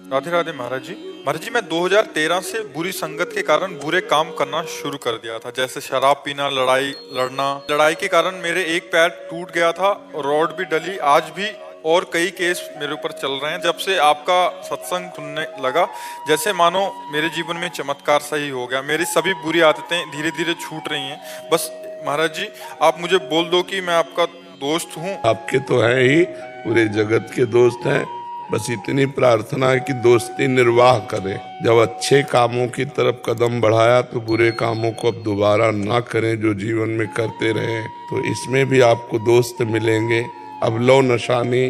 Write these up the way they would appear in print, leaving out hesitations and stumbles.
राधे राधे महाराज जी। महाराज जी, मैं 2013 से बुरी संगत के कारण बुरे काम करना शुरू कर दिया था, जैसे शराब पीना, लड़ाई लड़ना। लड़ाई के कारण मेरे एक पैर टूट गया था, रॉड भी डली, आज भी और कई केस मेरे ऊपर चल रहे हैं। जब से आपका सत्संग सुनने लगा, जैसे मानो मेरे जीवन में चमत्कार सही हो गया। मेरी सभी बुरी आदतें धीरे धीरे छूट रही हैं। बस महाराज जी, आप मुझे बोल दो कि मैं आपका दोस्त हूँ। आपके तो हैं ही, पूरे जगत के दोस्त हैं। बस इतनी प्रार्थना है कि दोस्ती निर्वाह करें। जब अच्छे कामों की तरफ कदम बढ़ाया तो बुरे कामों को अब दोबारा ना करें, जो जीवन में करते रहे। तो इसमें भी आपको दोस्त मिलेंगे। अब लो नशानी,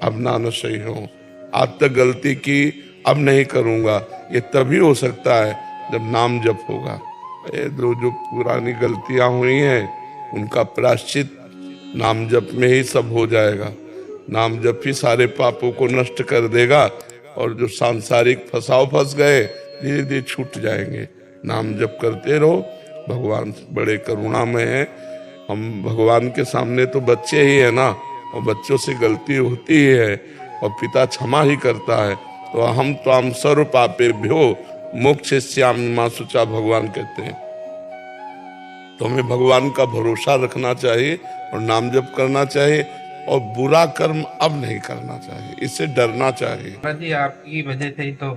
अब ना नशे हो। आज तक गलती की, अब नहीं करूंगा, ये तभी हो सकता है जब नाम जप होगा। ये जो पुरानी गलतियां हुई हैं उनका प्रायश्चित नाम जप में ही सब हो जाएगा। नाम जप ही सारे पापों को नष्ट कर देगा, और जो सांसारिक फंसाव फंस गए धीरे धीरे छूट जाएंगे। नाम जप करते रहो। भगवान बड़े करुणामय हैं। हम भगवान के सामने तो बच्चे ही है ना, और बच्चों से गलती होती ही है, और पिता क्षमा ही करता है। तो हम त्वाम सर्व पापेभ्यो मोक्षयिष्यामि मा शुचा, भगवान कहते हैं। तो हमें भगवान का भरोसा रखना चाहिए और नाम जप करना चाहिए, और बुरा कर्म अब नहीं करना चाहिए, इससे डरना चाहिए। जी आपकी वजह से ही तो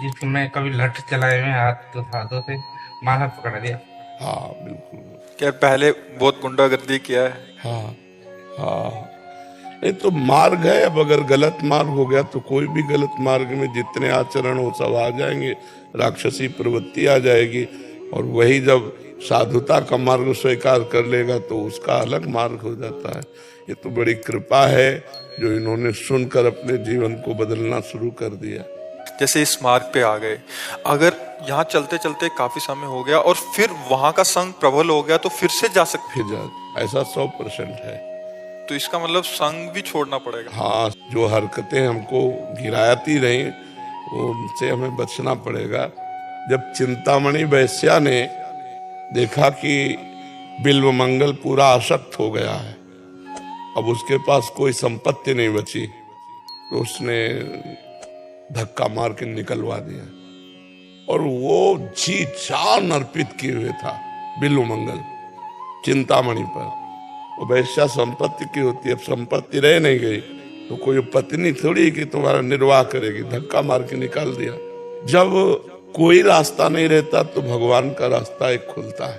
जिसको मैं कभी लठ चलाए हुए हाथ तो हाथों से माथा पकड़ दिया। हाँ बिल्कुल। क्या पहले बहुत गुंडागर्दी किया है? हाँ हाँ, ये तो मार्ग है। अब अगर गलत मार्ग हो गया तो कोई भी गलत मार्ग में जितने आचरण हो सब आ जाएंगे, राक्षसी प्रवृत्ति आ जाएगी। और वही जब साधुता का मार्ग स्वीकार कर लेगा तो उसका अलग मार्ग हो जाता है। ये तो बड़ी कृपा है जो इन्होंने सुनकर अपने जीवन को बदलना शुरू कर दिया। जैसे इस मार्ग पे आ गए, अगर यहाँ चलते चलते काफी समय हो गया और फिर वहां का संग प्रबल हो गया तो फिर से जा सकते? फिर जा, ऐसा 100% है। तो इसका मतलब संग भी छोड़ना पड़ेगा? हाँ, जो हरकतें हमको गिराती रही उनसे हमें बचना पड़ेगा। जब चिंतामणि वैश्या ने देखा कि बिल्वमंगल पूरा आसक्त हो गया है, अब उसके पास कोई संपत्ति नहीं बची, तो उसने धक्का मार के निकलवा दिया। और वो जी जान अर्पित किए हुए था बिल्वमंगल चिंतामणि पर। वो वैश्या संपत्ति की होती है, अब संपत्ति रह नहीं गई तो कोई पत्नी थोड़ी कि तुम्हारा निर्वाह करेगी, धक्का मार के निकाल दिया। जब कोई रास्ता नहीं रहता तो भगवान का रास्ता एक खुलता है।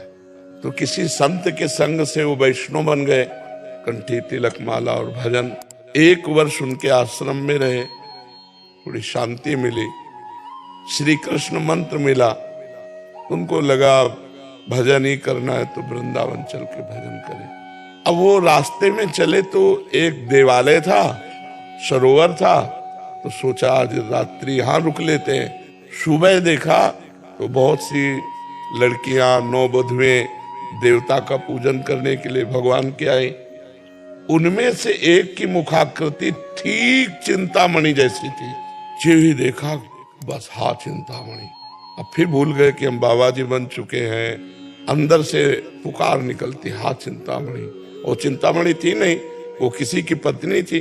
तो किसी संत के संग से वो वैष्णव बन गए, कंठी तिलक माला और भजन। 1 वर्ष उनके आश्रम में रहे, थोड़ी शांति मिली, श्री कृष्ण मंत्र मिला। उनको लगा भजन ही करना है तो वृंदावन चल के भजन करें। अब वो रास्ते में चले तो एक देवालय था, सरोवर था, तो सोचा आज रात्रि यहाँ रुक लेते हैं। सुबह देखा तो बहुत सी लड़कियां, नौवधुएं देवता का पूजन करने के लिए भगवान के आई। उनमें से एक की मुखाकृति ठीक चिंतामणि जैसी थी। जो ही देखा बस हाँ चिंतामणि। अब फिर भूल गए कि हम बाबा जी बन चुके हैं। अंदर से पुकार निकलती, हाँ चिंतामणि। वो चिंतामणि थी नहीं, वो किसी की पत्नी थी।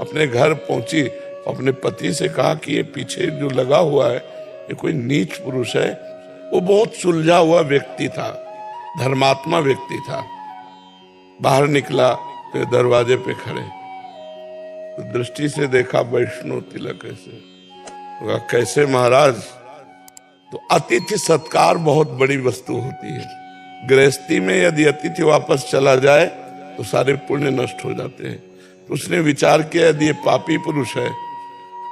अपने घर पहुंची, अपने पति से कहा कि ये पीछे जो लगा हुआ है ये कोई नीच पुरुष है। वो बहुत सुलझा हुआ व्यक्ति था, धर्मात्मा व्यक्ति था। बाहर निकला तो दरवाजे पे खड़े, तो दृष्टि से देखा वैष्णव तिलक ऐसे। कैसे महाराज? तो अतिथि सत्कार बहुत बड़ी वस्तु होती है। गृहस्थी में यदि अतिथि वापस चला जाए तो सारे पुण्य नष्ट हो जाते हैं। तो उसने विचार किया यदि ये पापी पुरुष है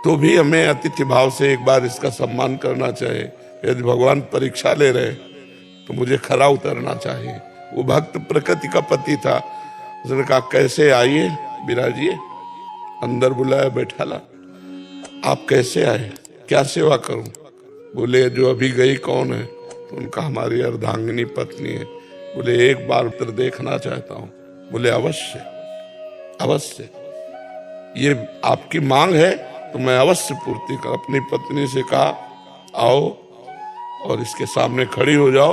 तो भी हमें अतिथि भाव से एक बार इसका सम्मान करना चाहिए। यदि भगवान परीक्षा ले रहे तो मुझे खरा उतरना चाहिए। वो भक्त प्रकृति का पति था। उसने कहा कैसे, आइए विराजिए। अंदर बुलाया, बैठा ला। आप कैसे आए, क्या सेवा करूं? बोले जो अभी गई कौन है? तो उनका हमारी अर्धांगिनी पत्नी है। बोले एक बार उतर देखना चाहता हूं। बोले अवश्य अवश्य, ये आपकी मांग है तो मैं अवश्य पूर्ति कर। अपनी पत्नी से कहा आओ और इसके सामने खड़ी हो जाओ,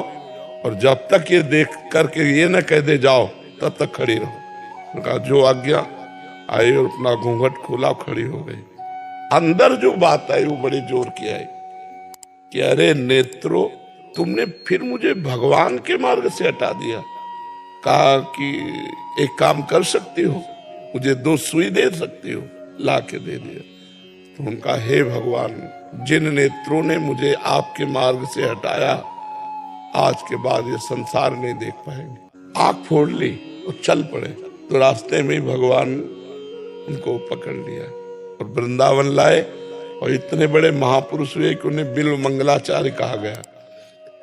और जब तक ये देख करके ये न कह दे जाओ तब तक खड़ी रहो। कहा जो आज्ञा। आई और अपना घूंघट खोला, खड़ी हो गई। अंदर जो बात आई वो बड़े जोर की आई कि अरे नेत्रो, तुमने फिर मुझे भगवान के मार्ग से हटा दिया। कहा कि एक काम कर सकती हो, मुझे 2 सुई दे सकती हो? ला के दे दिया। तो उनका, हे भगवान, जिन नेत्रों ने मुझे आपके मार्ग से हटाया, आज के बाद ये संसार नहीं देख पाएंगे। आंख फोड़ ली और चल पड़े। तो रास्ते में ही भगवान उनको पकड़ लिया और वृंदावन लाए। और इतने बड़े महापुरुष हुए कि उन्हें बिल्व मंगलाचार्य कहा गया।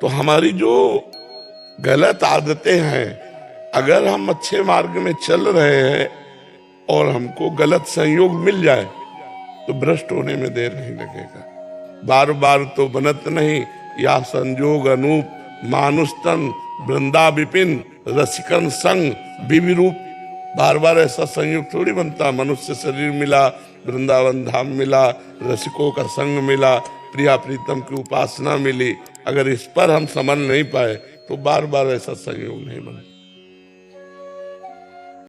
तो हमारी जो गलत आदतें हैं, अगर हम अच्छे मार्ग में चल रहे हैं और हमको गलत संयोग मिल जाए तो भ्रष्ट होने में देर नहीं लगेगा। बार बार तो बनत नहीं, या संजोग अनूप मानुष तन, वृंदा विपिन रसिकन संग विविरूप। बार बार ऐसा संयोग थोड़ी बनता। मनुष्य शरीर मिला, वृंदावन धाम मिला, रसिकों का संग मिला, प्रिया प्रीतम की उपासना मिली। अगर इस पर हम समझ नहीं पाए तो बार बार ऐसा संयोग नहीं बना।